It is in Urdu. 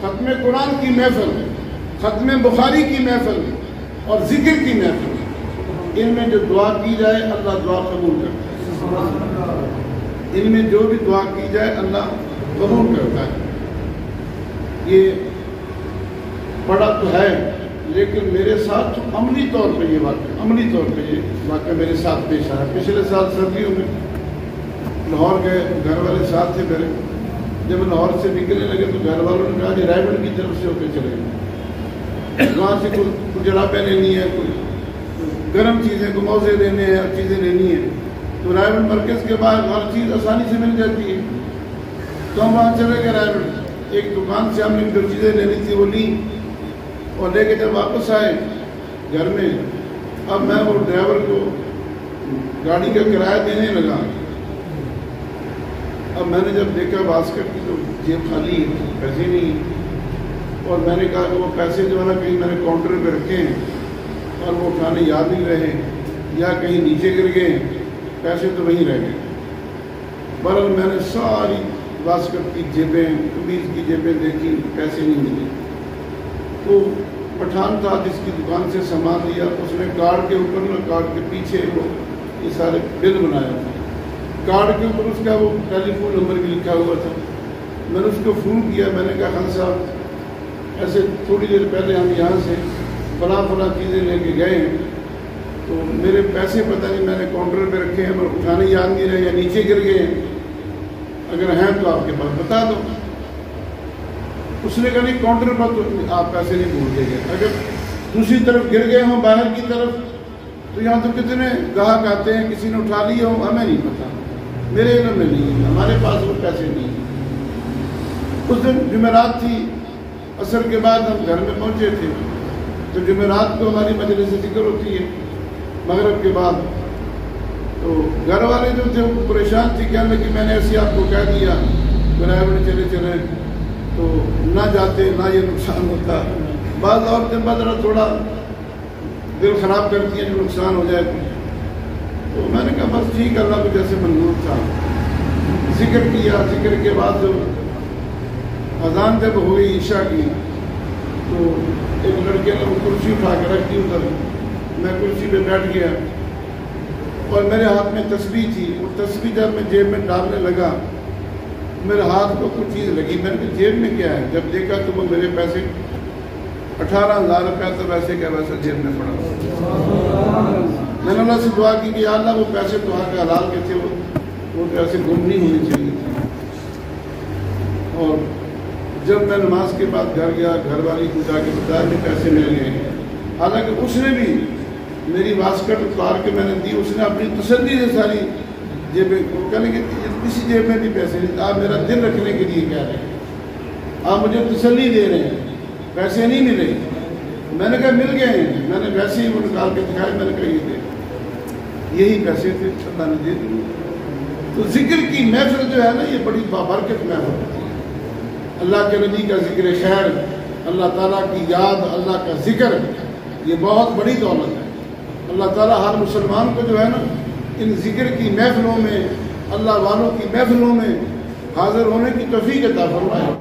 ختم قرآن کی محفل, ختم بخاری کی محفل اور ذکر کی محفل, ان میں جو دعا کی جائے اللہ دعا قبول کرتا ہے. ان میں جو بھی دعا کی جائے اللہ قبول کرتا ہے. یہ پڑھا تو ہے لیکن میرے ساتھ عملی طور پہ یہ واقعہ میرے ساتھ پیش آیا. پچھلے سال سردیوں میں لاہور گئے, گھر والے ساتھ تھے میرے. جب لاہور سے نکلنے لگے تو گھر والوں نے کہا کہ رائے گڑھ کی طرف سے ہو کے چلے گئے, وہاں سے کچھ جرابیں لینی ہے, کوئی گرم چیزیں کو موزے لینے ہیں اور چیزیں لینی ہیں, تو رائے گڑھ مرکز کے بعد ہر چیز آسانی سے مل جاتی ہے. تو ہم وہاں چلے گئے رائے گڑھ. ایک دکان سے ہم نے جو چیزیں لینی تھی وہ لی اور لے کے جب واپس آئے گھر میں, اب میں وہ ڈرائیور کو گاڑی کا کرایہ دینے لگا. اب میں نے جب دیکھا باسکٹ کی تو جیب خالی ہے, پیسے نہیں, اور میں نے کہا کہ وہ پیسے جو ہے نا کہیں میں نے کاؤنٹر پہ رکھے ہیں اور وہ اٹھانے یاد نہیں رہے یا کہیں نیچے گر گئے, پیسے تو وہیں رہ گئے. بہرحال میں نے ساری باسکٹ کی جیبیں, قمیض کی جیبیں دیکھی, پیسے نہیں ملے. تو پٹھان تھا جس کی دکان سے سامان لیا, اس نے کارڈ کے اوپر نہ کارڈ کے پیچھے وہ یہ سارے بل بنایا تھا. کارڈ کے اوپر اس کا وہ ٹیلی فون نمبر بھی لکھا ہوا تھا. میں نے اس کو فون کیا, میں نے کہا خان صاحب ایسے تھوڑی دیر پہلے ہم یہاں سے فلاں چیزیں لے کے گئے ہیں, تو میرے پیسے پتہ نہیں میں نے کاؤنٹر پہ رکھے ہیں, پر اٹھانے یاد نہیں رہے یا نیچے گر گئے ہیں, اگر ہیں تو آپ کے پاس بتا دو. اس نے کہا نہیں کاؤنٹر پر تو آپ پیسے نہیں بھول گئے. اگر دوسری طرف گر گئے ہوں باہر کی طرف تو یہاں تو کتنے گاہک آتے ہیں, کسی نے اٹھا لیا ہو, ہمیں نہیں پتا, میرے علم میں نہیں ہے, ہمارے پاس وہ پیسے نہیں ہیں. اس دن جمعرات تھی, عصر کے بعد ہم گھر میں پہنچے تھے, تو جمعرات کو ہماری مجلس ذکر ہوتی ہے مغرب کے بعد. تو گھر والے جو تھے وہ پریشان تھی, کہنے کہ میں نے ایسے آپ کو کہہ دیا ڈرائیور چلے تو نہ جاتے نہ یہ نقصان ہوتا. بعض عورتیں بدرا تھوڑا دل خراب کرتی ہیں جو نقصان ہو جائے تو میں نے کہا بس ٹھیک, اللہ کو جیسے منظور تھا. ذکر کیا, ذکر کے بعد جب اذان جب ہوئی عشاء کی تو ایک لڑکے نے وہ کرسی اٹھا کے رکھ دی ادھر. میں کرسی پہ بیٹھ گیا اور میرے ہاتھ میں تسبیح تھی. وہ تسبیح جب میں جیب میں ڈالنے لگا میرے ہاتھ کو کچھ چیز لگی. میں نے کہا جیب میں کیا ہے, جب دیکھا تو وہ میرے پیسے 18,000 روپیہ تو ویسے کیا ویسا جیب میں پڑا. میں نے اللہ سے دعا کی کہ یا اللہ وہ پیسے تو آ کے حلال کے تھے, وہ پیسے گم نہیں ہونے چاہیے تھے. اور جب میں نماز کے بعد گھر گیا, گھر والی کو جا کے بتایا کہ پیسے مل گئے ہیں, حالانکہ اس نے بھی میری واسکٹ اتار کے میں نے دی. اس نے اپنی تسلی سے ساری جیبیں کہنے کہ کسی جیب میں بھی پیسے نہیں, آپ میرا دل رکھنے کے لیے کہہ رہے ہیں, آپ مجھے تسلی دے رہے ہیں, پیسے نہیں ملے. میں نے کہا مل گئے ہیں. میں نے ویسے ہی وہ نکال کے دکھائے, میں نے کہا یہ دے, یہی پیسے تھے, اللہ نے دے دیے. تو ذکر کی محفل جو ہے نا یہ بڑی بابرکت محفل ہوتی ہے. اللہ کے نبی کا ذکر خیر, اللہ تعالیٰ کی یاد, اللہ کا ذکر, یہ بہت بڑی دولت ہے. اللہ تعالیٰ ہر مسلمان کو جو ہے نا ان ذکر کی محفلوں میں, اللہ والوں کی محفلوں میں حاضر ہونے کی توفیق عطا فرمائے.